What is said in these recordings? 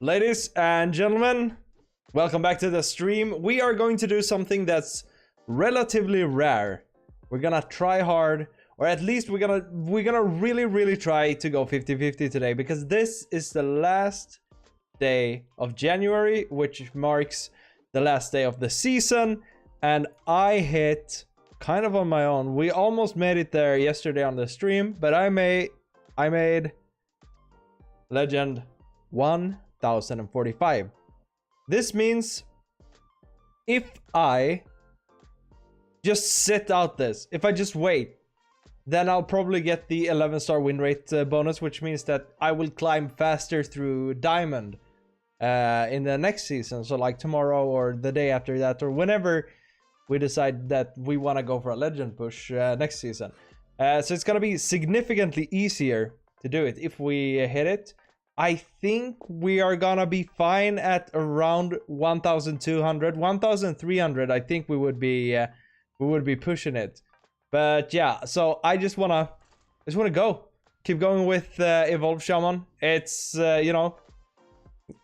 Ladies and gentlemen, welcome back to the stream. We are going to do something that's relatively rare. We're gonna try hard, or at least we're gonna really try to go 50-50 today, because this is the last day of January, which marks the last day of the season, and I hit kind of on my own. We almost made it there yesterday on the stream, but I made legend 1045. This means if I just sit out this, if I just wait, then I'll probably get the 11-star win rate bonus, which means that I will climb faster through diamond in the next season. So like tomorrow or the day after that, or whenever we decide that we want to go for a legend push next season. So it's gonna be significantly easier to do it if we hit it. I think we are gonna be fine at around 1,200, 1,300. I think we would be pushing it. But yeah, so I just wanna go, keep going with Evolve Shaman. It's you know,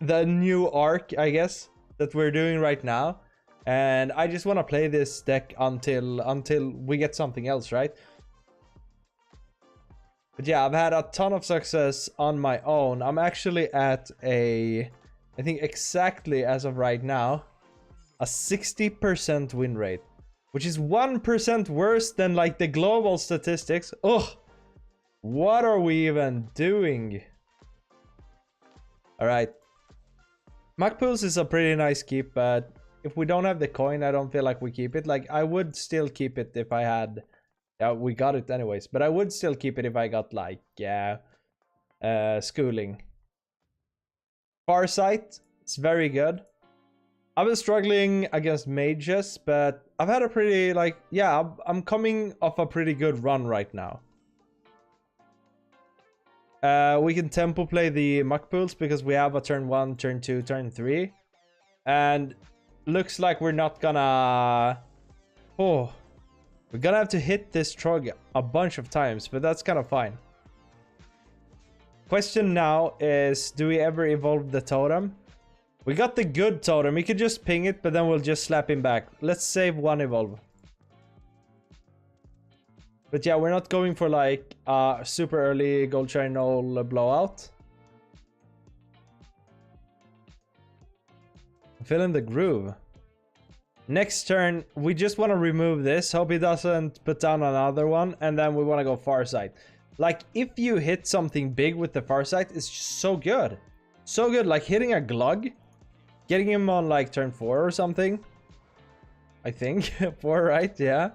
the new arc, I guess, that we're doing right now, and I just wanna play this deck until we get something else, right? But yeah, I've had a ton of success on my own. I'm actually at I think exactly as of right now, a 60% win rate, which is 1% worse than like the global statistics. Ugh, what are we even doing? All right, Mac Pools is a pretty nice keep, but if we don't have the coin, I don't feel like we keep it. Like, I would still keep it if I had. Yeah, we got it anyways, but I would still keep it if I got like, schooling. Farsight, it's very good. I've been struggling against mages, but I've had a pretty, like, yeah, I'm coming off a pretty good run right now. We can tempo play the muck pools because we have a turn 1, turn 2, turn 3. And looks like we're not gonna... Oh... We're gonna have to hit this Trog a bunch of times, but that's kind of fine. Question now is, do we ever evolve the totem? We got the good totem. We could just ping it, but then we'll just slap him back. Let's save one evolve. But yeah, we're not going for like a super early gold shine null blowout. I'm feeling the groove. Next turn, we just want to remove this. Hope he doesn't put down another one. And then we want to go Farsight. Like, if you hit something big with the Farsight, it's just so good. So good. Like, hitting a Glug. Getting him on, like, turn 4 or something. I think. 4, right? Yeah.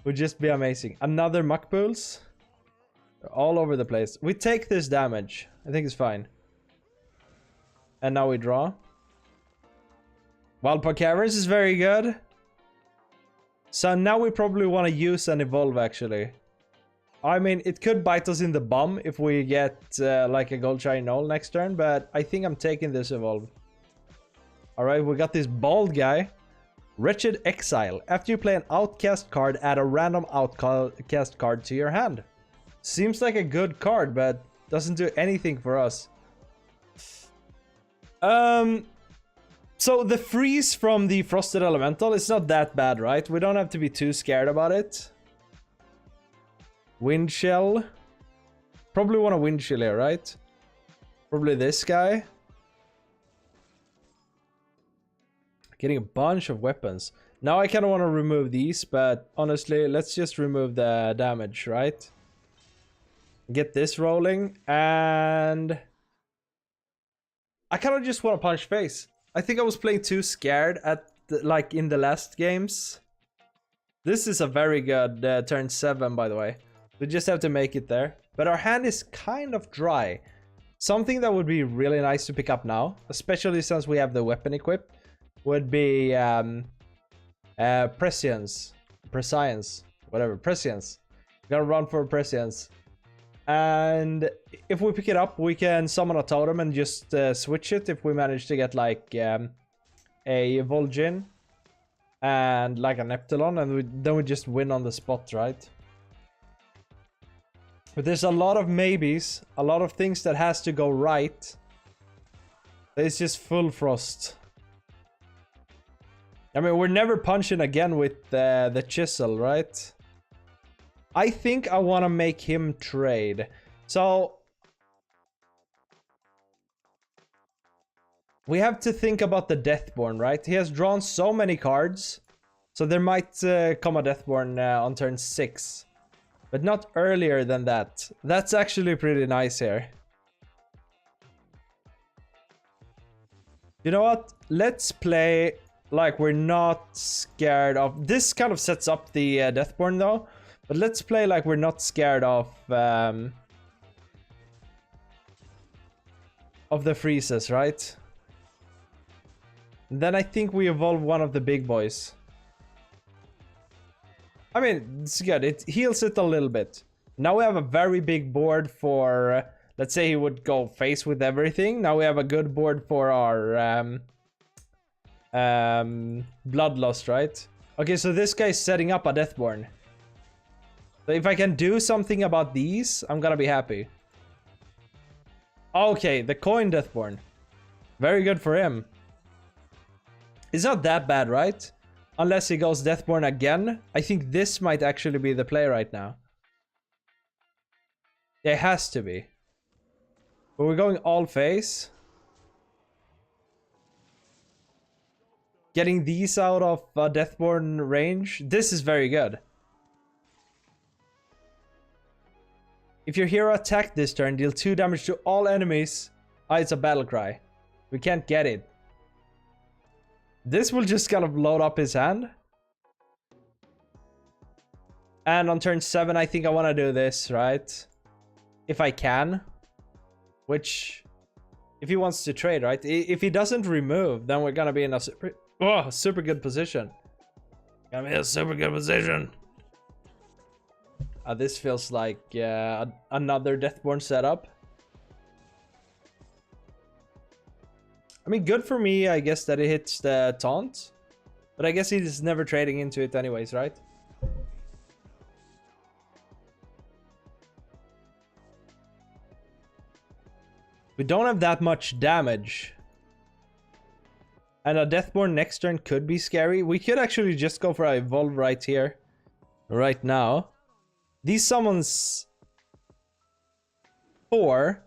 Would just be amazing. Another Muck Pools. They're all over the place. We take this damage. I think it's fine. And now we draw. Wildpark Caverns is very good. So now we probably want to use an evolve, actually. I mean, it could bite us in the bum if we get like a gold shiny null next turn, but I think I'm taking this evolve. Alright, we got this bald guy. Wretched Exile. After you play an outcast card, add a random outcast card to your hand. Seems like a good card, but doesn't do anything for us. So the freeze from the Frosted Elemental is not that bad, right? We don't have to be too scared about it. Wind Shell. Probably want a Wind Shell here, right? Probably this guy. Getting a bunch of weapons. Now I kind of want to remove these, but honestly, let's just remove the damage, right? Get this rolling, and... I kind of just want to punch face. I think I was playing too scared at like in the last games. This is a very good turn 7, by the way. We just have to make it there. But our hand is kind of dry. Something that would be really nice to pick up now, especially since we have the weapon equipped, would be Prescience. Prescience. Whatever. Prescience. Gonna run for Prescience. And if we pick it up, we can summon a totem and just switch it if we manage to get like a Vol'jin and like an Epsilon, and then we just win on the spot, right? But there's a lot of maybes, a lot of things that has to go right It's just full frost. I mean, we're never punching again with the chisel, right? I think I want to make him trade. So we have to think about the Deathborn, right? He has drawn so many cards. So there might come a Deathborn on turn 6. But not earlier than that. That's actually pretty nice here. You know what? Let's play like we're not scared of... This kind of sets up the Deathborn though. But let's play like we're not scared of the freezes, right? Then I think we evolve one of the big boys. I mean, it's good. It heals it a little bit. Now we have a very big board for... let's say he would go face with everything. Now we have a good board for our Bloodlust, right? Okay, so this guy's setting up a Deathborn. So if I can do something about these, I'm gonna be happy. Okay, the coin Deathborn. Very good for him. It's not that bad, right? Unless he goes Deathborn again. I think this might actually be the play right now. It has to be. But we're going all face. Getting these out of Deathborn range. This is very good. If your hero attacked this turn, deal 2 damage to all enemies. Ah, it's a battle cry. We can't get it. This will just kind of load up his hand. And on turn 7, I think I want to do this, right? If I can. Which, if he wants to trade, right? If he doesn't remove, then we're going to be in a super good position. Gonna be a super good position. This feels like another Deathborn setup. I mean, good for me, I guess, that it hits the taunt. But I guess he's never trading into it anyways, right? We don't have that much damage. And a Deathborn next turn could be scary. We could actually just go for a Evolve right here. Right now. These summons 4.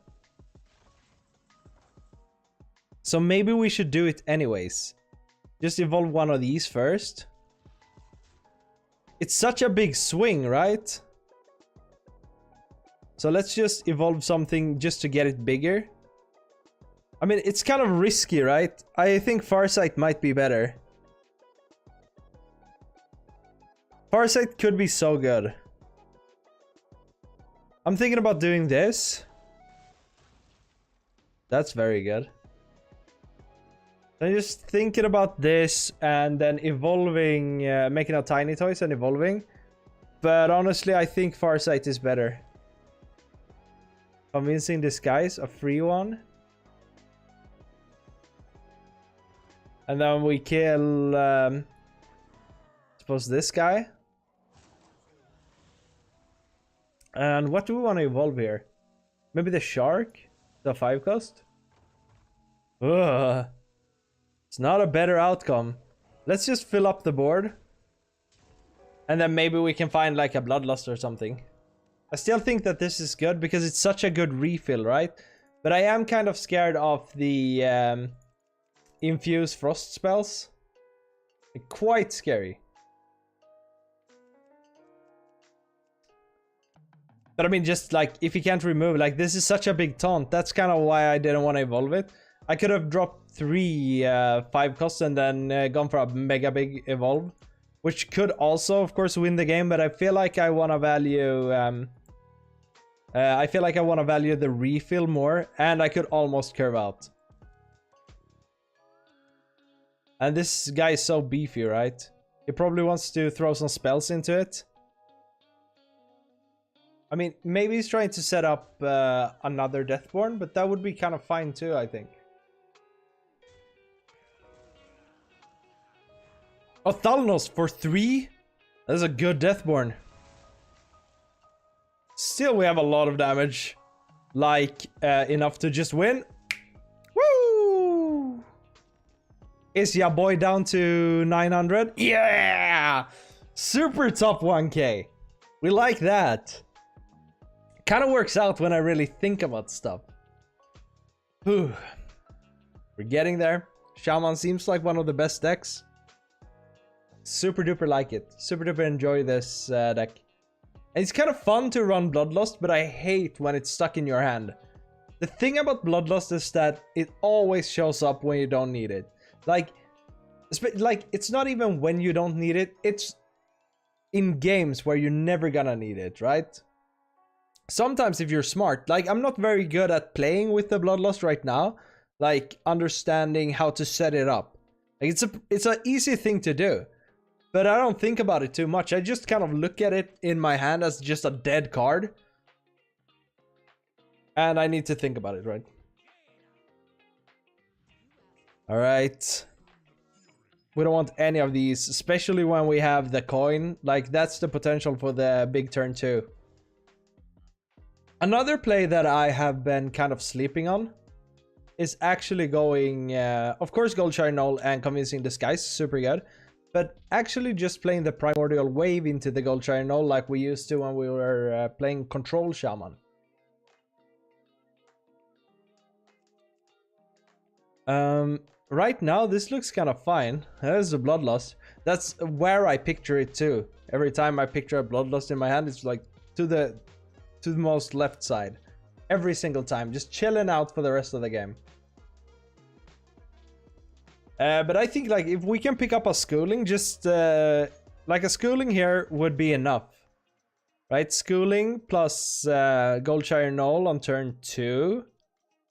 So maybe we should do it anyways. Just evolve one of these first. It's such a big swing, right? So let's just evolve something just to get it bigger. I mean, it's kind of risky, right? I think Farsight might be better. Farsight could be so good. I'm thinking about doing this. That's very good. I'm just thinking about this and then evolving, making a tiny toys and evolving. But honestly, I think Farsight is better. Convincing Disguise, a free one. And then we kill, suppose this guy. And what do we want to evolve here? Maybe the shark? The 5 cost? Ugh. It's not a better outcome. Let's just fill up the board. And then maybe we can find like a Bloodlust or something. I still think that this is good because it's such a good refill, right? But I am kind of scared of the infuse frost spells. They're quite scary. But I mean, just like, if you can't remove, like, this is such a big taunt. That's kind of why I didn't want to evolve it. I could have dropped 3 5 costs and then gone for a mega big evolve. Which could also, of course, win the game. But I feel like I want to value... I feel like I want to value the refill more. And I could almost curve out. And this guy is so beefy, right? He probably wants to throw some spells into it. I mean, maybe he's trying to set up another Deathborn, but that would be kind of fine too, I think. Oh, Thalnos for 3? That's a good Deathborn. Still, we have a lot of damage. Like, enough to just win. Woo! Is ya boy down to 900? Yeah! Super top 1k. We like that. Kind of works out when I really think about stuff. Whew. We're getting there. Shaman seems like one of the best decks. Super duper like it. Super duper enjoy this deck. And it's kind of fun to run Bloodlust, but I hate when it's stuck in your hand. The thing about Bloodlust is that it always shows up when you don't need it. Like it's not even when you don't need it. It's in games where you're never gonna need it, right? Sometimes if you're smart, like I'm not very good at playing with the Bloodlust right now, like understanding how to set it up. Like it's an easy thing to do, but I don't think about it too much. I just kind of look at it in my hand as just a dead card, and I need to think about it, right? All right. We don't want any of these, especially when we have the coin. Like that's the potential for the big turn too. Another play that I have been kind of sleeping on is actually going, of course, Goldshire Knoll and Convincing Disguise, super good. But actually just playing the Primordial Wave into the Goldshire Knoll like we used to when we were playing Control Shaman. Right now, this looks kind of fine. There's a Bloodlust. That's where I picture it too. Every time I picture a Bloodlust in my hand, it's like to the most left side. Every single time. Just chilling out for the rest of the game. But I think like if we can pick up a schooling, just like a schooling here would be enough. Right? Schooling plus Goldshire Knoll on turn 2.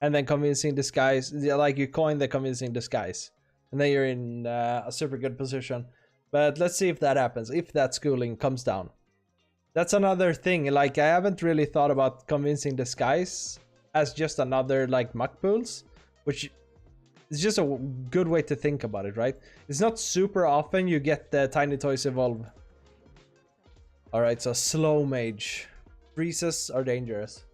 And then Convincing Disguise. Like you coin the Convincing Disguise. And then you're in a super good position. But let's see if that happens. If that schooling comes down. That's another thing. Like I haven't really thought about Convincing Disguise as just another like muck pools. Which is just a good way to think about it, right? It's not super often you get the Tiny Toys evolve. Alright, so slow mage. Freezes are dangerous.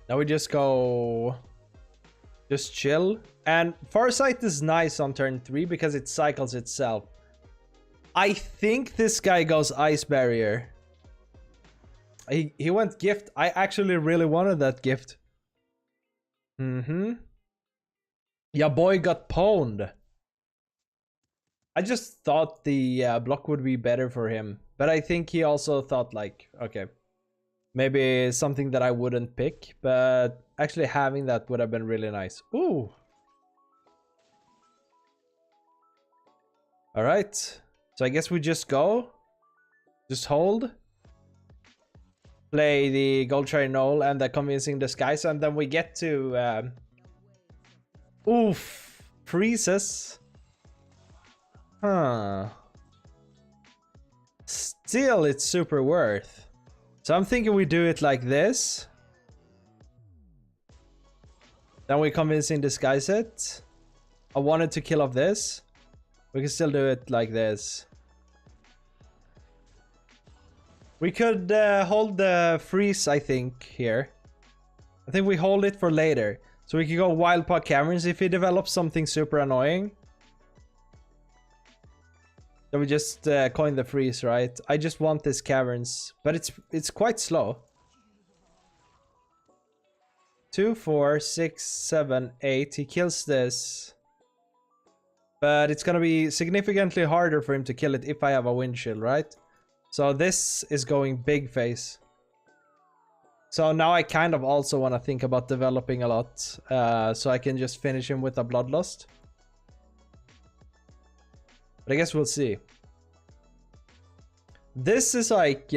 Now we just go... just chill. And Farsight is nice on turn 3 because it cycles itself. I think this guy goes Ice Barrier. He went Gift. I actually really wanted that Gift. Yeah, boy got pwned. I just thought the block would be better for him. But I think he also thought like, okay, maybe something that I wouldn't pick. But actually having that would have been really nice. Ooh. Alright. So I guess we just go. Just hold. Play the Goldshire Knoll and the Convincing Disguise. And then we get to... oof. Freezes. Huh. Still, it's super worth. So I'm thinking we do it like this. Then we Convincing Disguise it. I wanted to kill off this. We can still do it like this. We could hold the freeze, I think, here. I think we hold it for later. So we can go Wild Paw Caverns if he develops something super annoying. Then we just coin the freeze, right? I just want this Caverns. But it's quite slow. 2, 4, 6, 7, 8. He kills this. But it's gonna be significantly harder for him to kill it if I have a windshield, right? So this is going big face. So now I kind of also want to think about developing a lot. So I can just finish him with a Bloodlust. But I guess we'll see. This is like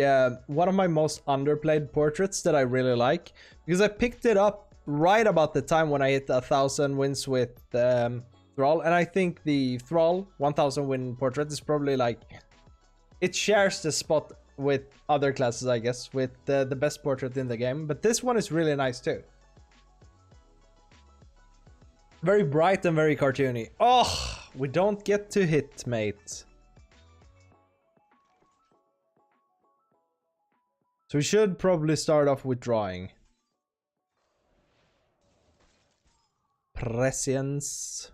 one of my most underplayed portraits that I really like. Because I picked it up right about the time when I hit 1,000 wins with Thrall. And I think the Thrall 1,000 win portrait is probably like... it shares the spot with other classes, I guess, with the best portrait in the game. But this one is really nice too. Very bright and very cartoony. Oh, we don't get to hit, mate. So we should probably start off with drawing. Prescience.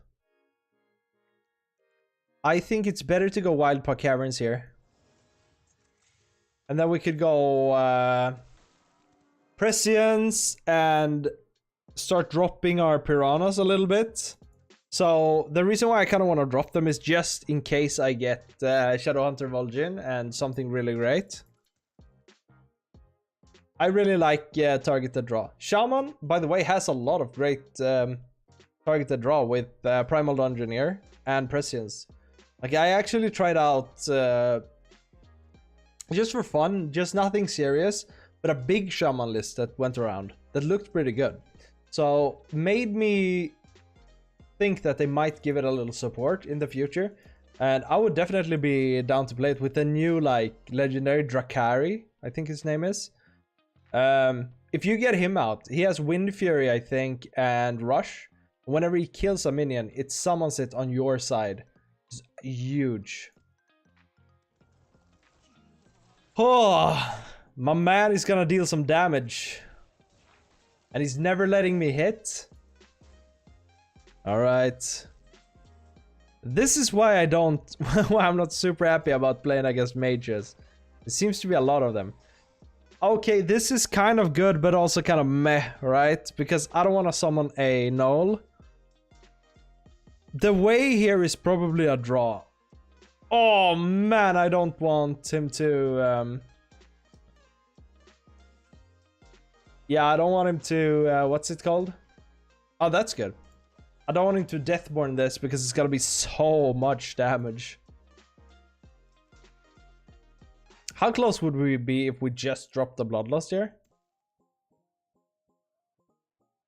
I think it's better to go Wild Park Caverns here. And then we could go Prescience and start dropping our piranhas a little bit. So the reason why I kind of want to drop them is just in case I get Shadowhunter Vol'jin and something really great. I really like targeted draw. Shaman, by the way, has a lot of great targeted draw with Primal Dungeoneer and Prescience. Like, I actually tried out just for fun, just nothing serious, but a big Shaman list that went around that looked pretty good. So made me think that they might give it a little support in the future, and I would definitely be down to play it with the new like legendary Drakari, I think his name is. If you get him out, he has Wind Fury, I think, and Rush. Whenever he kills a minion, it summons it on your side. It's huge. Oh, my man is gonna deal some damage, and he's never letting me hit. Alright. This is why I don't... why I'm not super happy about playing against mages. There seems to be a lot of them. Okay, this is kind of good, but also kind of meh, right? Because I don't want to summon a null. The way here is probably a draw. Oh man, I don't want him to... Yeah, I don't want him to... what's it called? Oh, that's good. I don't want him to Deathborn this because it's gonna be so much damage. How close would we be if we just dropped the Bloodlust here?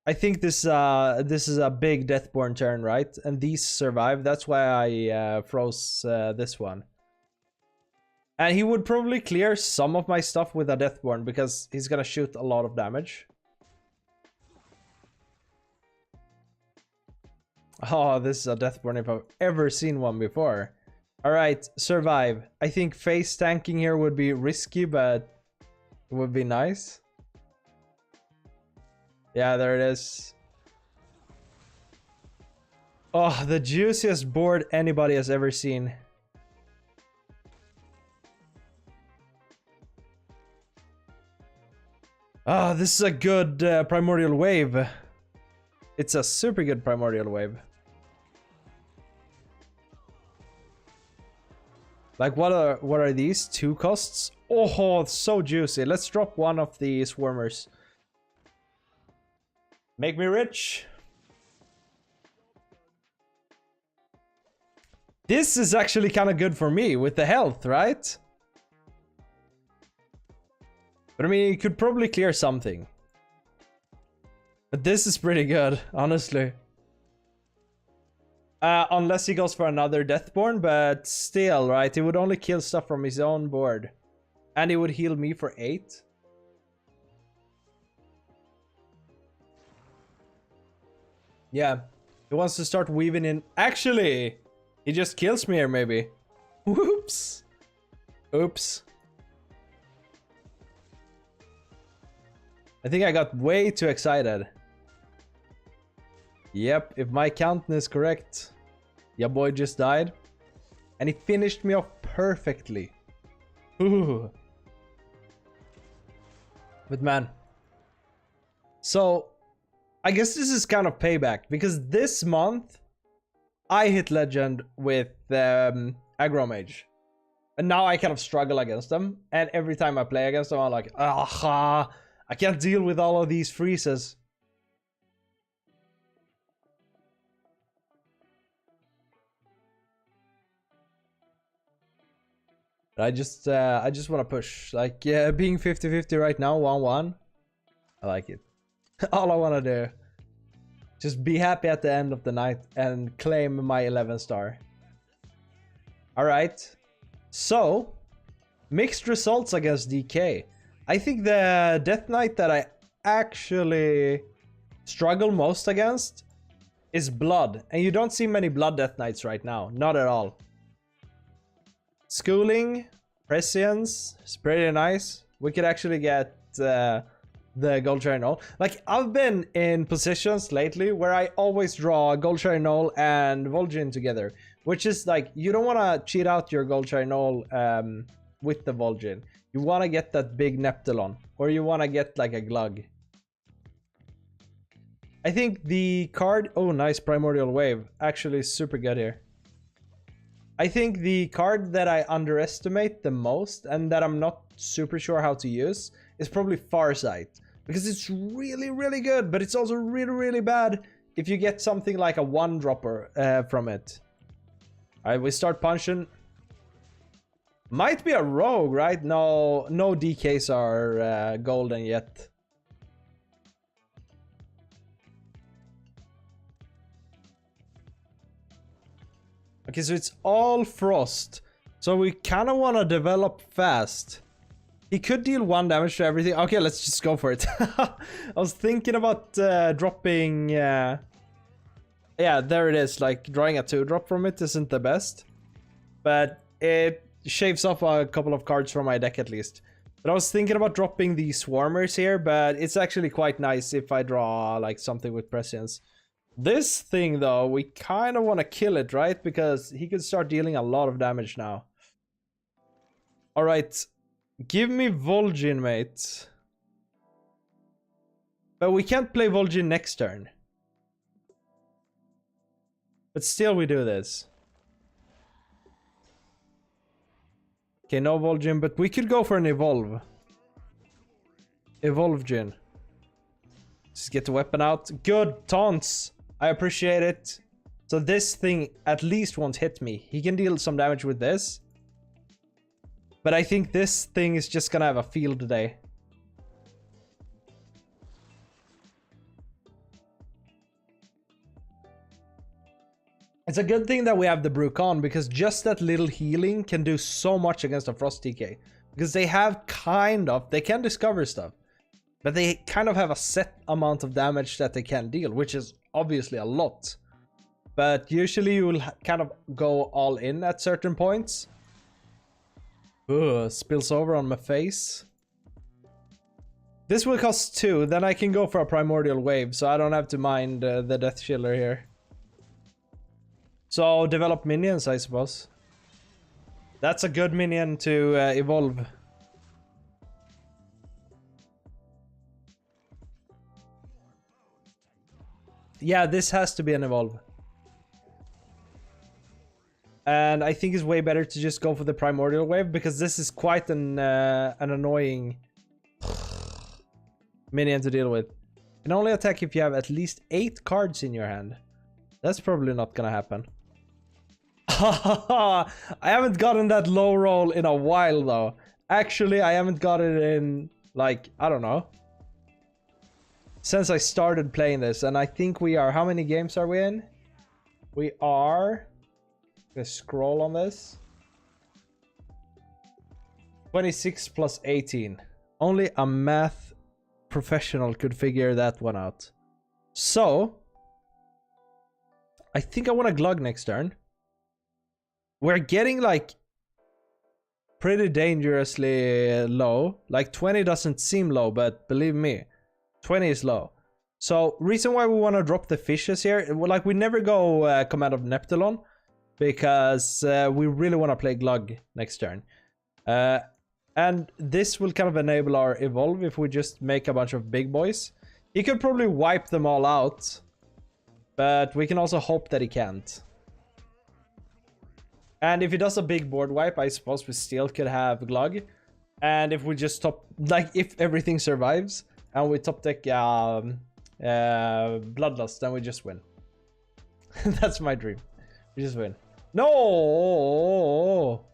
I think this is a big Deathborn turn, right? And these survive. That's why I froze this one. And he would probably clear some of my stuff with a Deathborn because he's gonna shoot a lot of damage. Oh, this is a Deathborn if I've ever seen one before. Alright, survive. I think face tanking here would be risky, but it would be nice. Yeah, there it is. Oh, the juiciest board anybody has ever seen. Ah, this is a good Primordial Wave. It's a super good Primordial Wave. Like, what are these? 2 costs? Oh, it's so juicy. Let's drop one of the Swarmers. Make me rich. This is actually kind of good for me with the health, right? But I mean, you could probably clear something. But this is pretty good, honestly. Unless he goes for another Deathborn, but still, right? He would only kill stuff from his own board. And he would heal me for 8. Yeah. He wants to start weaving in... Actually! He just kills me here, maybe. Whoops. Oops. I think I got way too excited. Yep, if my count is correct. Your boy just died. And he finished me off perfectly. Ooh. But man. So, I guess this is kind of payback. Because this month, I hit Legend with Aggro Mage. And now I kind of struggle against them. And every time I play against them, I'm like, aha, I can't deal with all of these freezes. I just want to push. Like, yeah, being 50-50 right now, 1-1. I like it. All I want to do. Just be happy at the end of the night and claim my 11 star. Alright. So, mixed results against DK. I think the Death Knight that I actually struggle most against is Blood. And you don't see many Blood Death Knights right now. Not at all. Schooling, Prescience is pretty nice. We could actually get the Gold Cherry Knoll. Like, I've been in positions lately where I always draw Gold Cherry Knoll and Vol'jin together, which is like, you don't want to cheat out your Gold Cherry Knoll with the Vol'jin. You want to get that big Neptulon, or you want to get like a Glug. I think the card, oh nice, Primordial Wave, actually is super good here. I think the card that I underestimate the most and that I'm not super sure how to use is probably Farsight. Because it's really, really good, but it's also really, really bad if you get something like a 1-dropper from it. Alright, we start punching. Might be a rogue, right? No DKs are golden yet. Okay, so it's all frost. So we kind of want to develop fast. He could deal 1 damage to everything. Okay, let's just go for it. I was thinking about dropping... yeah, there it is. Like, drawing a 2-drop from it isn't the best. But it shaves off a couple of cards from my deck at least. But I was thinking about dropping the Swarmers here, but it's actually quite nice if I draw like something with Prescience. This thing, though, we kind of want to kill it, right? Because he could start dealing a lot of damage now. Alright. Give me Vol'jin, mate. But we can't play Vol'jin next turn. But still we do this. Okay, no Vol'jin, but we could go for an Evolve. Evolve-jin. Just get the weapon out. Good, taunts. I appreciate it. So this thing at least won't hit me. He can deal some damage with this. But I think this thing is just gonna have a field day. It's a good thing that we have the Brucon, because just that little healing can do so much against a Frost DK. Because they have they can discover stuff. But they kind of have a set amount of damage that they can deal, which is obviously a lot. But usually you will kind of go all in at certain points. Ugh, spills over on my face. This will cost 2, then I can go for a Primordial Wave, so I don't have to mind the Death Chiller here. So develop minions, I suppose. That's a good minion to evolve. Yeah, this has to be an evolve. And I think it's way better to just go for the Primordial Wave, because this is quite an annoying minion to deal with. You can only attack if you have at least 8 cards in your hand. That's probably not gonna happen. I haven't gotten that low roll in a while though. Actually, I haven't got it in, like, I don't know, since I started playing this. And I think we are, how many games are we in? We are... Let's scroll on this. 26 plus 18. Only a math professional could figure that one out. So, I think I want to Glug next turn. We're getting like pretty dangerously low. Like 20 doesn't seem low, but believe me, 20 is low. So, reason why we want to drop the fishes here, like we never go Command of Neptulon, because we really want to play Glug next turn. And this will kind of enable our evolve if we just make a bunch of big boys. He could probably wipe them all out, but we can also hope that he can't. And if he does a big board wipe, I suppose we still could have Glug. And if we just top, like if everything survives and we top deck Bloodlust, then we just win. That's my dream. We just win. No!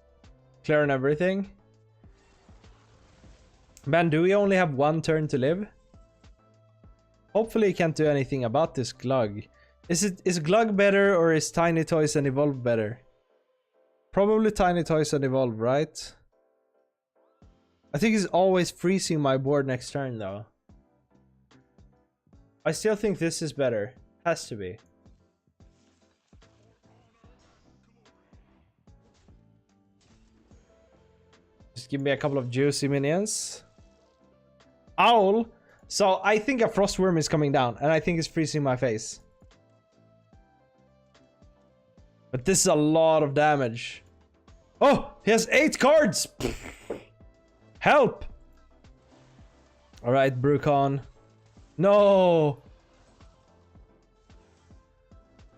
Clearing everything. Man, do we only have 1 turn to live? Hopefully he can't do anything about this Glug. Is Glug better, or is Tiny Toys and Evolve better? Probably Tiny Toys and Evolve, right? I think he's always freezing my board next turn though. I still think this is better. Has to be. Just give me a couple of juicy minions. owl. So I think a frostworm is coming down, and I think it's freezing my face. But this is a lot of damage. Oh, he has 8 cards. Help. All right, Brucon. No.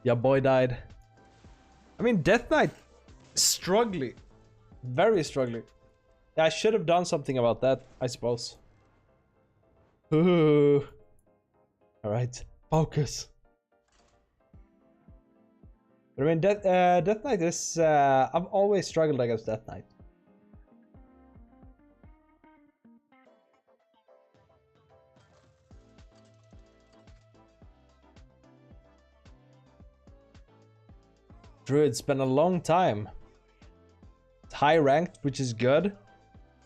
Yeah, boy died. I mean, Death Knight struggling. Very struggling. Yeah, I should have done something about that, I suppose. Ooh. All right, focus. But I mean, Death Knight is... I've always struggled against Death Knight. Druid's been a long time. It's high ranked, which is good.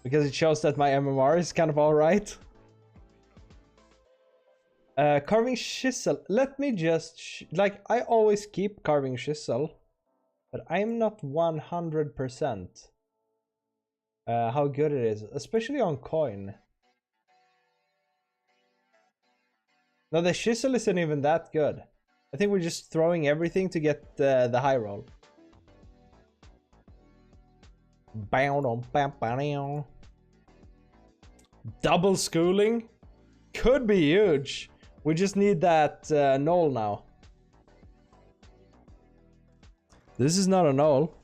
Because it shows that my MMR is kind of alright. Carving Chisel. Let me just... like, I always keep Carving Chisel. But I'm not 100% how good it is. Especially on coin. No, the Chisel isn't even that good. I think we're just throwing everything to get the high roll. Double schooling? Could be huge. We just need that null now. This is not a null.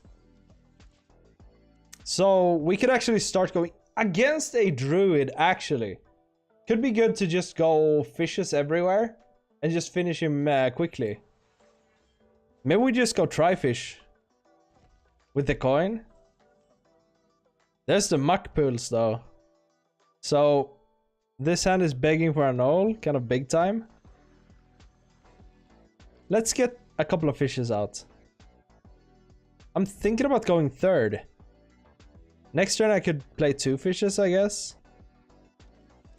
So we could actually start going against a druid, actually. Could be good to just go fishes everywhere and just finish him quickly. Maybe we just go try fish with the coin. There's the muck pools though. So this hand is begging for a null, kind of big time. Let's get a couple of fishes out. I'm thinking about going third. Next turn I could play 2 fishes, I guess.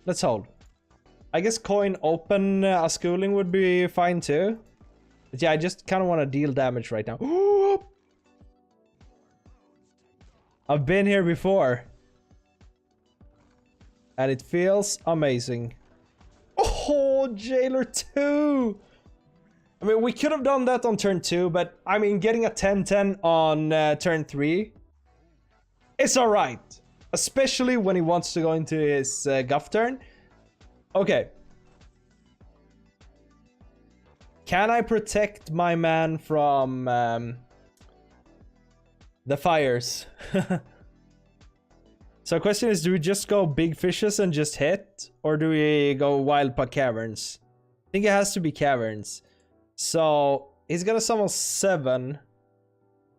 Let's hold. I guess coin open a schooling would be fine too. But yeah, I just kind of want to deal damage right now. I've been here before. And it feels amazing. Oh, Jailer 2! I mean, we could have done that on turn 2, but I mean, getting a 10-10 on turn 3, it's alright. Especially when he wants to go into his guff turn. Okay. Can I protect my man from the fires? So the question is, do we just go big fishes and just hit? Or do we go wild puck caverns? I think it has to be caverns. So he's gonna summon 7.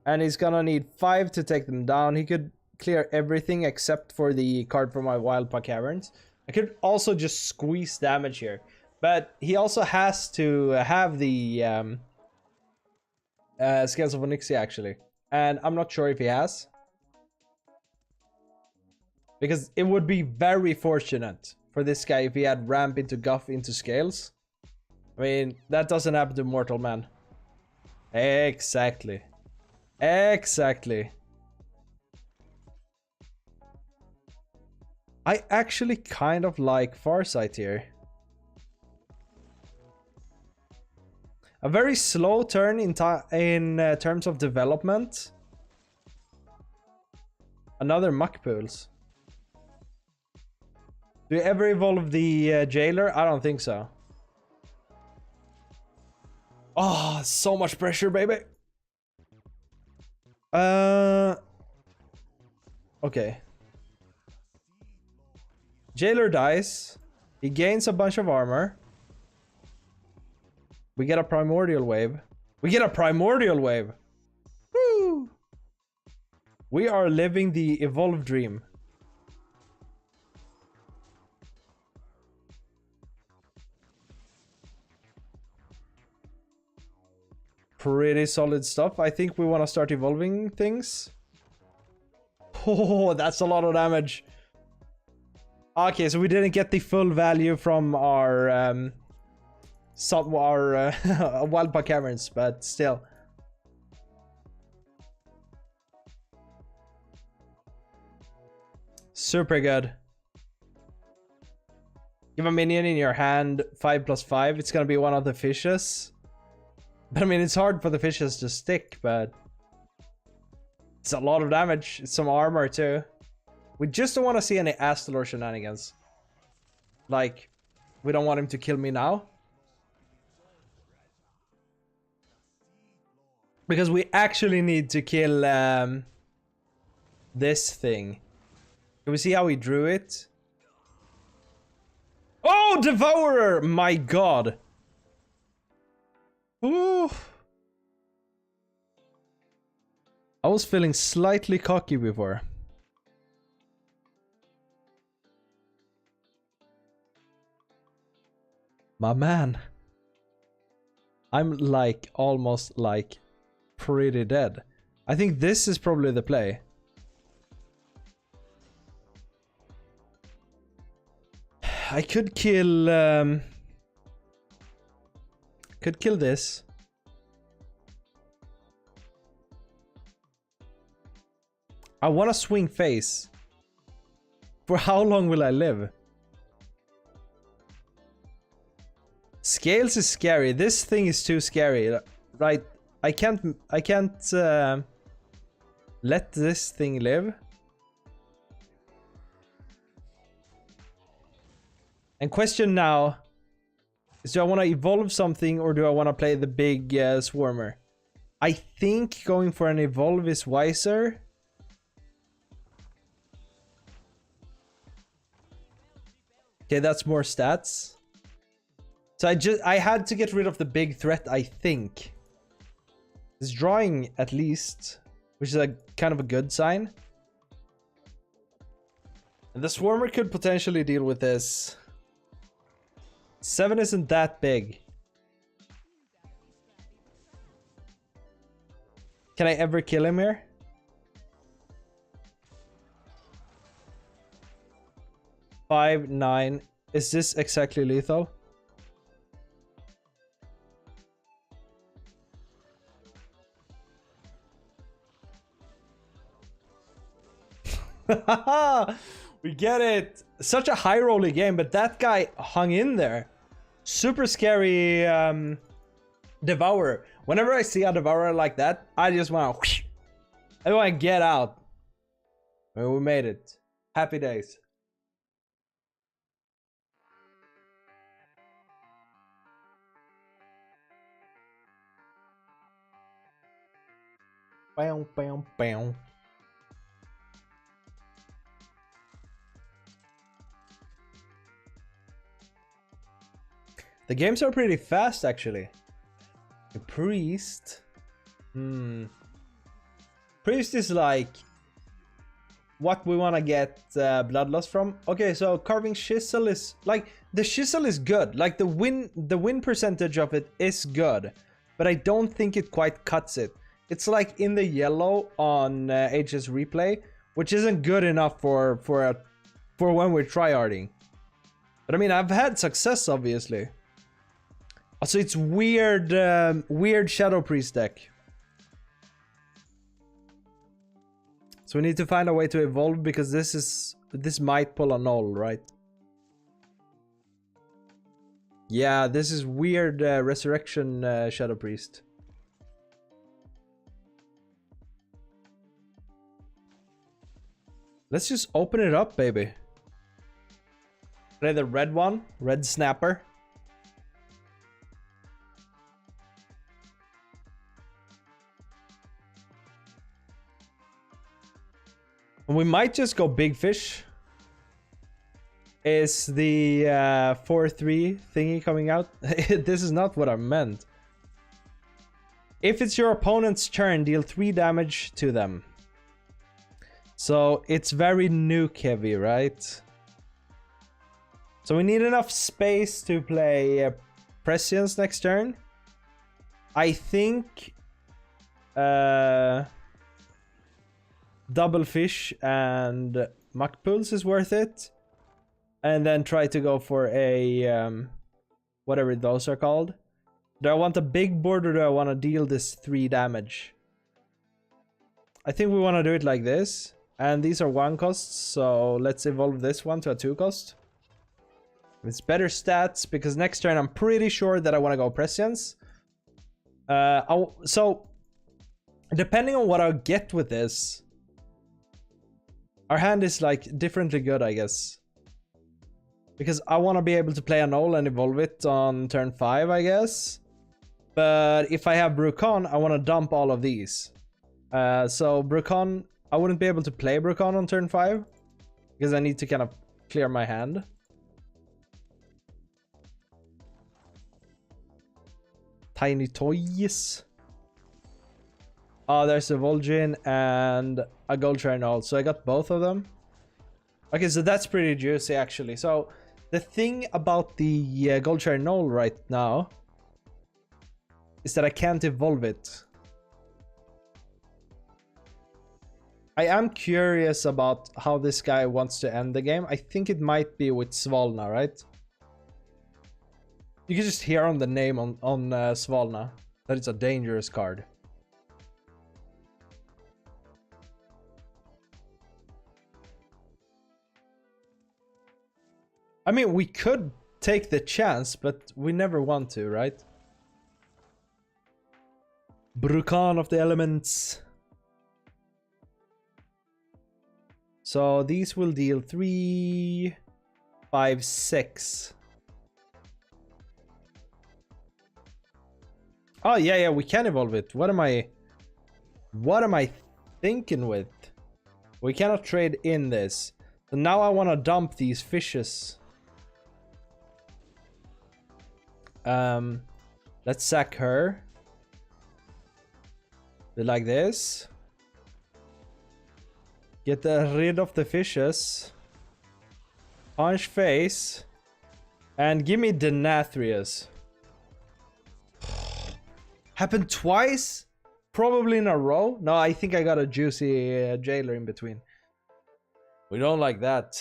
And he's gonna need 5 to take them down. He could clear everything except for the card from my wild puck caverns. I could also just squeeze damage here. But he also has to have the Scales of Onyxia actually. And I'm not sure if he has. Because it would be very fortunate for this guy if he had ramp into guff into scales. I mean, that doesn't happen to Mortal Man. Exactly. Exactly. I actually kind of like Farsight here. A very slow turn in terms of development. Another muck pools. Do you ever evolve the Jailer? I don't think so. Oh, so much pressure, baby. Okay. Jailer dies. He gains a bunch of armor. We get a primordial wave. We get a primordial wave. Woo! We are living the evolved dream. Pretty solid stuff. I think we want to start evolving things. Oh, that's a lot of damage. Okay, so we didn't get the full value from our wild puck caverns, but still. Super good. Give a minion in your hand 5+5. It's gonna be one of the fishes. But I mean, it's hard for the fishes to stick, but it's a lot of damage. It's some armor too. We just don't want to see any Astalor shenanigans. Like, we don't want him to kill me now. Because we actually need to kill this thing. Can we see how he drew it? Oh, Devourer! My god. Ooh. I was feeling slightly cocky before. My man. I'm like, almost like pretty dead. I think this is probably the play. I could kill this. I want to swing face. For how long will I live? Scales is scary. This thing is too scary. Right? I can't let this thing live. And question now is, do I want to evolve something or do I want to play the big swarmer? I think going for an evolve is wiser. Okay, that's more stats. So I had to get rid of the big threat, I think. It's drawing at least, which is a kind of a good sign. And the swarmer could potentially deal with this. 7 isn't that big. Can I ever kill him here? Five, 9. Is this exactly lethal? We get it. Such a high rolling game, but that guy hung in there. Super scary Devourer. Whenever I see a Devourer like that, I just want to... I want to get out. Well, we made it. Happy days. Bam, bam, bam. The games are pretty fast, actually. The priest. Priest is like what we want to get bloodlust from. Okay, so carving chisel is like, the chisel is good. Like the win percentage of it is good, but I don't think it quite cuts it. It's like in the yellow on HS replay, which isn't good enough for when we're tryharding. But I mean, I've had success, obviously. Also, it's weird, weird Shadow Priest deck. So we need to find a way to evolve, because this might pull a null, right? Yeah, this is weird Resurrection Shadow Priest. Let's just open it up, baby. Play the red one, red snapper. We might just go big fish. Is the 4-3 thingy coming out? This is not what I meant. If it's your opponent's turn, deal 3 damage to them. So it's very nuke heavy, right? So we need enough space to play Prescience next turn. I think double fish and muck pools is worth it, and then try to go for a whatever those are called. Do I want a big board or do I want to deal this 3 damage? I think we want to do it like this, and these are 1 costs, so let's evolve this one to a 2 cost. It's better stats because next turn I'm pretty sure that I want to go Prescience. So depending on what I'll get with this, our hand is like differently good, I guess. Because I want to be able to play a Null and evolve it on turn 5, I guess. But if I have Brucon, I want to dump all of these. So Brucon, I wouldn't be able to play Brucon on turn 5. Because I need to kind of clear my hand. Tiny toys. Oh, there's a Vol'jin and a Goldshire Null. So I got both of them. Okay, so that's pretty juicy actually. So the thing about the Goldshire Null right now is that I can't evolve it. I am curious about how this guy wants to end the game. I think it might be with Svalna, right? You can just hear on the name on Svalna that it's a dangerous card. I mean, we could take the chance, but we never want to, right? Brucon of the Elements. So these will deal 3, 5, 6. Oh yeah, we can evolve it. What am I thinking with? We cannot trade in this. So now I want to dump these fishes. Let's sack her. Do like this. Get rid of the fishes. Punch face. And give me Denathrius. Happened twice? Probably in a row? No, I think I got a juicy jailer in between. We don't like that.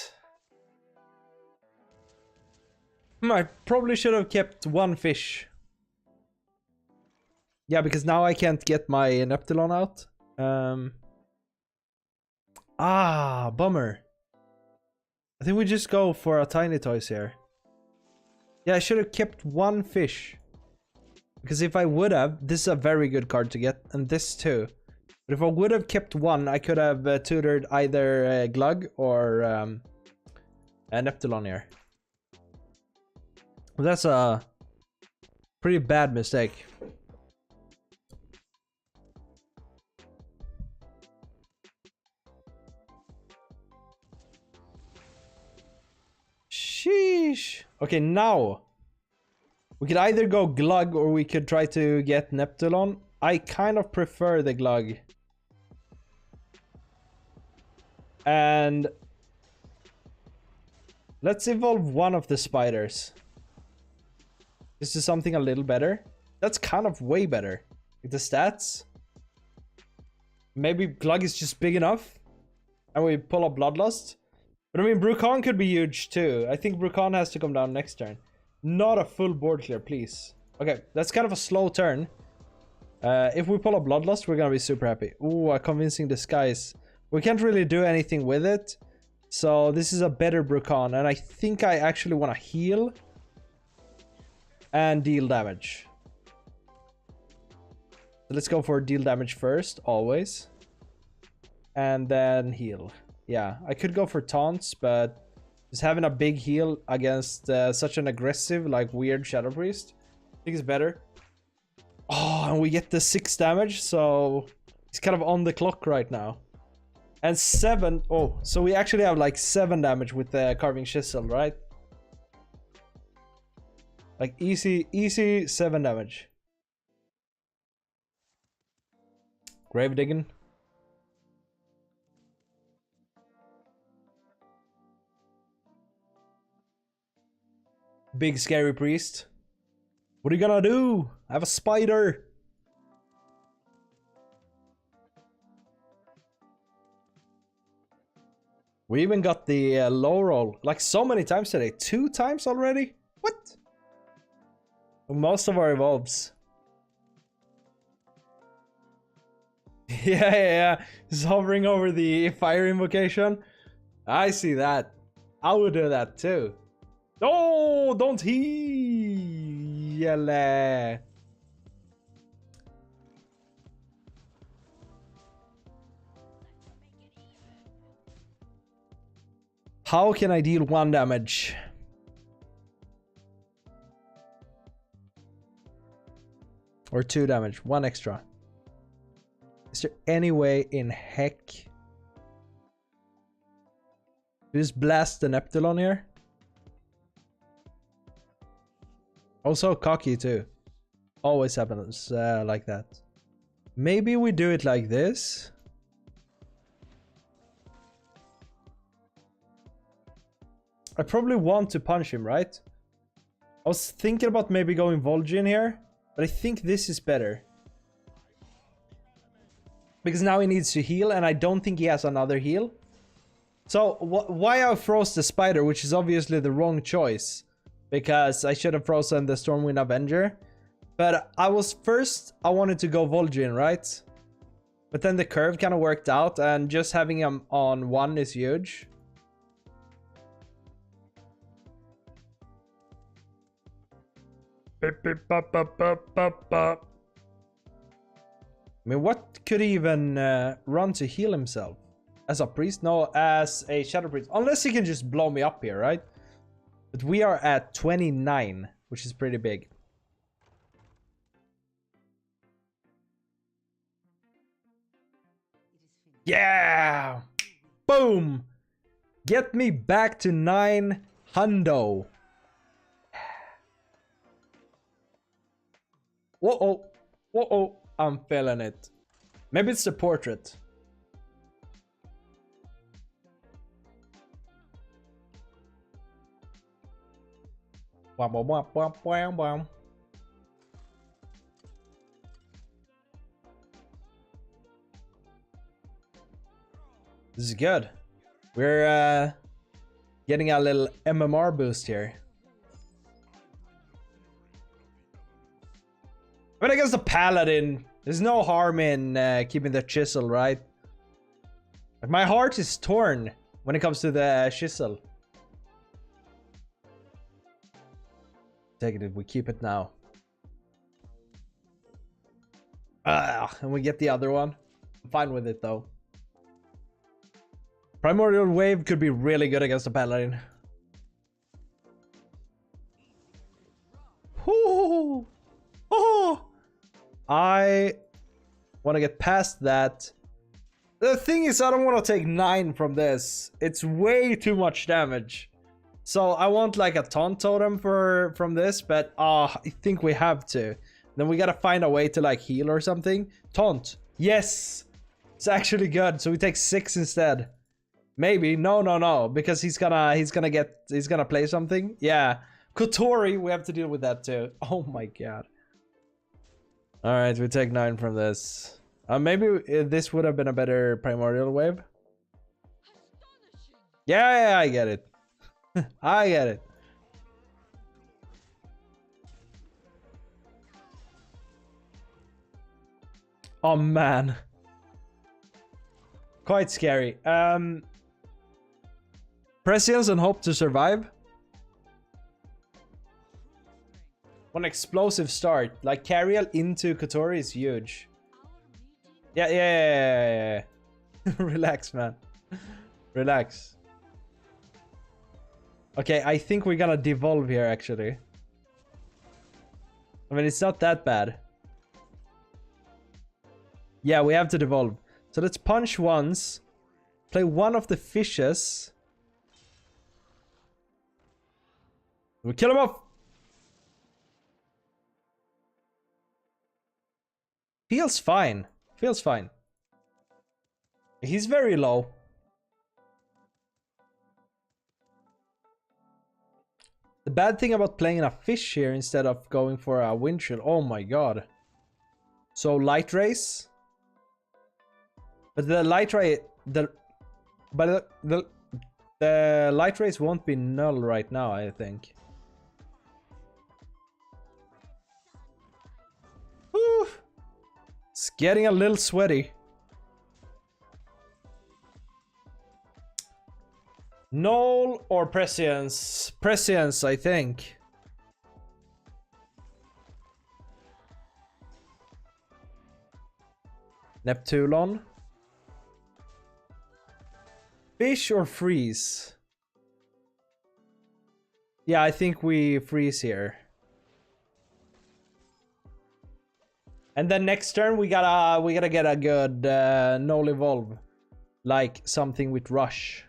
I probably should have kept one fish. Yeah, because now I can't get my Neptulon out. Bummer. I think we just go for a tiny toys here. Yeah, I should have kept one fish. Because if I would have, this is a very good card to get, and this too. But if I would have kept one, I could have tutored either Glug or a Neptulon here. Well, that's a pretty bad mistake. Sheesh. Okay, now we could either go Glug or we could try to get Neptulon. I kind of prefer the Glug. And let's evolve one of the spiders. This is something a little better. That's kind of way better. With the stats. Maybe Glug is just big enough. And we pull up Bloodlust. But I mean, Brucon could be huge too. I think Brucon has to come down next turn. Not a full board clear, please. Okay, that's kind of a slow turn. If we pull up Bloodlust, we're gonna be super happy. Ooh, a convincing disguise. We can't really do anything with it. So this is a better Brucon. And I think I actually want to heal. And deal damage. So let's go for deal damage first, always. And then heal. Yeah, I could go for taunts, but just having a big heal against such an aggressive, like, weird Shadow Priest, I think is better. Oh, and we get the 6 damage, so he's kind of on the clock right now. And 7, oh, so we actually have like 7 damage with the Carving Chisel, right? Like easy 7 damage. Grave digging. Big scary priest. What are you gonna do? I have a spider. We even got the low roll like so many times today. 2 times already? What? Most of our evolves. Yeah. Just hovering over the fire invocation. I see that. I would do that too. Oh, don't heal. How can I deal 1 damage? Or 2 damage, 1 extra. Is there any way in heck? Just blast the Neptulon here? Also cocky too. Always happens like that. Maybe we do it like this. I probably want to punch him, right? I was thinking about maybe going Vol'jin here, but I think this is better. Because now he needs to heal, and I don't think he has another heal. So, why I froze the spider, which is obviously the wrong choice. Because I should have frozen the Stormwind Avenger. But I wanted to go Vol'jin, right? But then the curve kind of worked out, and just having him on 1 is huge. I mean, what could he even run to heal himself? As a priest? No, as a shadow priest. Unless he can just blow me up here, right? But we are at 29, which is pretty big. Yeah! Boom! Get me back to 9 hundo. Whoa-oh. Whoa-oh. I'm feeling it. Maybe it's the portrait. Wham, wham, wham, wham, wham, wham. This is good. We're getting a little MMR boost here. But I guess the paladin, there's no harm in keeping the chisel, right? But my heart is torn when it comes to the chisel. Take it if we keep it now. And we get the other one. I'm fine with it though. Primordial Wave could be really good against the paladin. Whoo! Oh! I want to get past that. The thing is, I don't want to take 9 from this. It's way too much damage. So I want like a taunt totem from this, but I think we have to. Then we gotta find a way to like heal or something. Taunt. Yes! It's actually good. So we take 6 instead. Maybe. No. Because he's gonna play something. Yeah. Kotori, we have to deal with that too. Oh my god. Alright, we take 9 from this. Maybe this would have been a better Primordial Wave. Yeah, I get it. I get it. Oh man. Quite scary. Prescience and Hope to survive. One explosive start. Like Cariel into Kotori is huge. Yeah. Relax, man. Relax. Okay, I think we're gonna devolve here, actually. I mean, it's not that bad. Yeah, we have to devolve. So let's punch once. Play one of the fishes. We kill him off. Feels fine. Feels fine. He's very low. The bad thing about playing a fish here instead of going for a windshield. Oh my god. So light race. But the light ray, the light race won't be null right now, I think. Whew. It's getting a little sweaty. Null or Prescience? Prescience, I think. Neptulon. Fish or freeze? Yeah, I think we freeze here. And then next turn we gotta get a good null evolve. Like something with rush.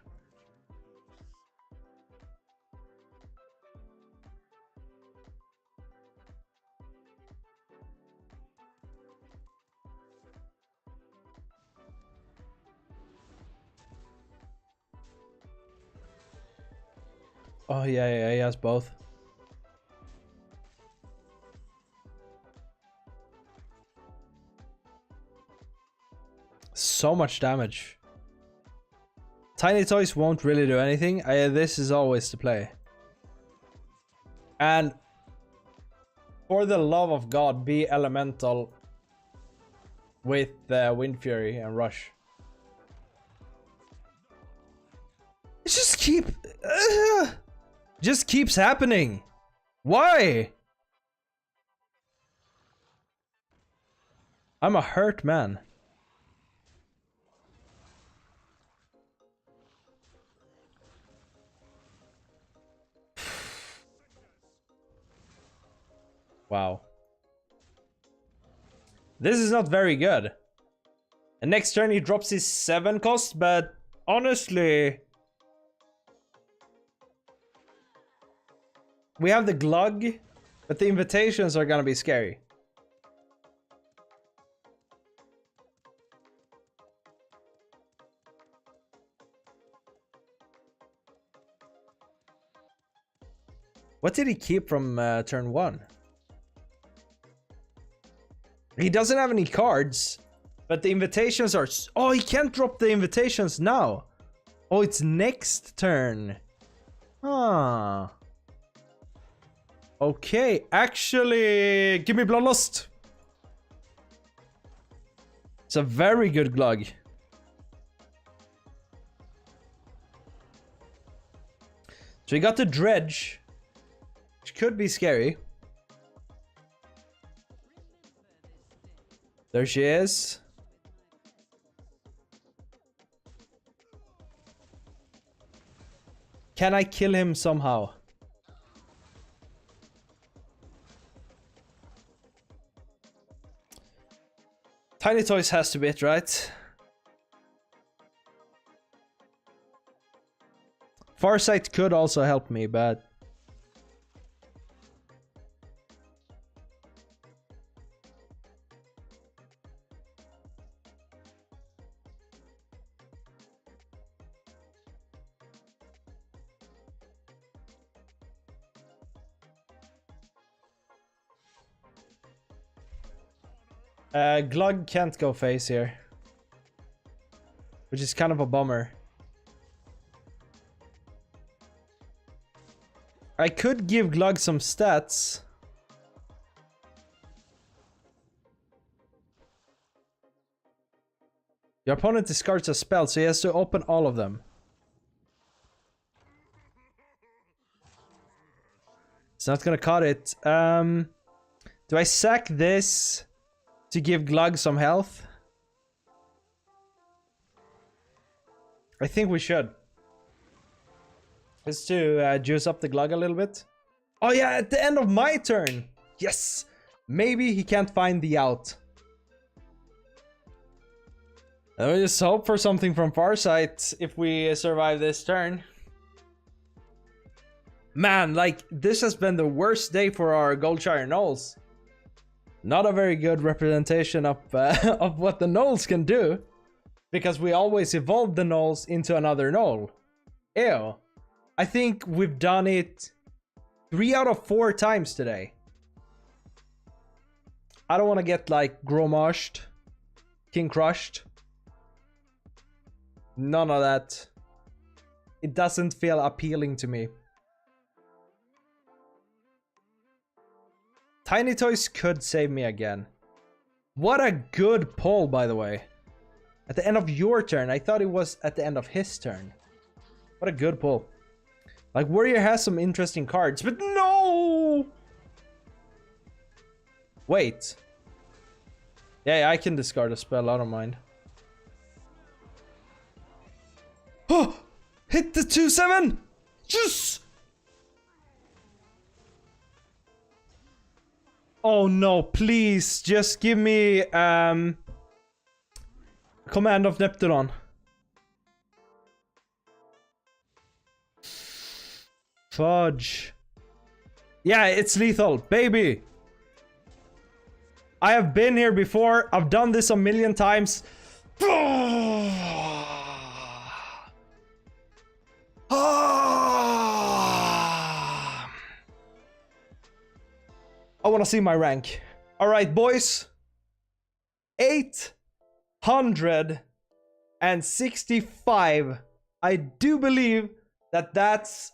Oh yeah, he has both. So much damage. Tiny Toys won't really do anything. This is always the play. And for the love of God, be elemental with Wind Fury and Rush. It just keeps happening. Why? I'm a hurt man. Wow. This is not very good. And next turn he drops his 7 cost, but honestly, we have the Glug, but the invitations are gonna be scary. What did he keep from turn 1? He doesn't have any cards, but the invitations are... Oh, he can't drop the invitations now. Oh, it's next turn. Huh. Okay, actually, give me Bloodlust. It's a very good Glug. So we got the Dredge, which could be scary. There she is. Can I kill him somehow? Tiny Toys has to be it, right? Farsight could also help me, but... Glug can't go face here, which is kind of a bummer. I could give Glug some stats. Your opponent discards a spell, so he has to open all of them. It's not gonna cut it. Do I sack this to give Glug some health? I think we should. Just to juice up the Glug a little bit. Oh yeah, at the end of my turn! Yes! Maybe he can't find the out. Let me just hope for something from Farsight if we survive this turn. Man, like, this has been the worst day for our Goldshire Gnolls. Not a very good representation of, of what the Gnolls can do. Because we always evolve the Gnolls into another Gnoll. Ew. I think we've done it 3 out of 4 times today. I don't want to get like Gromashed, King Crushed. None of that. It doesn't feel appealing to me. Tiny Toys could save me again. What a good pull, by the way. At the end of your turn. I thought it was at the end of his turn. What a good pull. Like, Warrior has some interesting cards, but no! Wait. Yeah, I can discard a spell, I don't mind. Oh! Hit the 2/7! Yes! Oh no, please, just give me, Command of Neptune. Fudge. Yeah, it's lethal, baby! I have been here before, I've done this a million times. I want to see my rank. All right, boys. 865. I do believe that's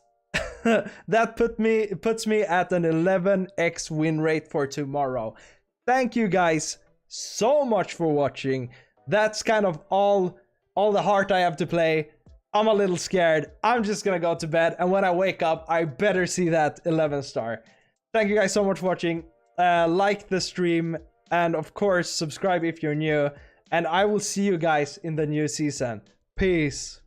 that puts me at an 11x win rate for tomorrow. Thank you guys so much for watching. That's kind of all the heart I have to play. I'm a little scared. I'm just gonna go to bed, and when I wake up, I better see that 11 star. Thank you guys so much for watching. Like the stream, and of course, subscribe if you're new. And I will see you guys in the new season. Peace.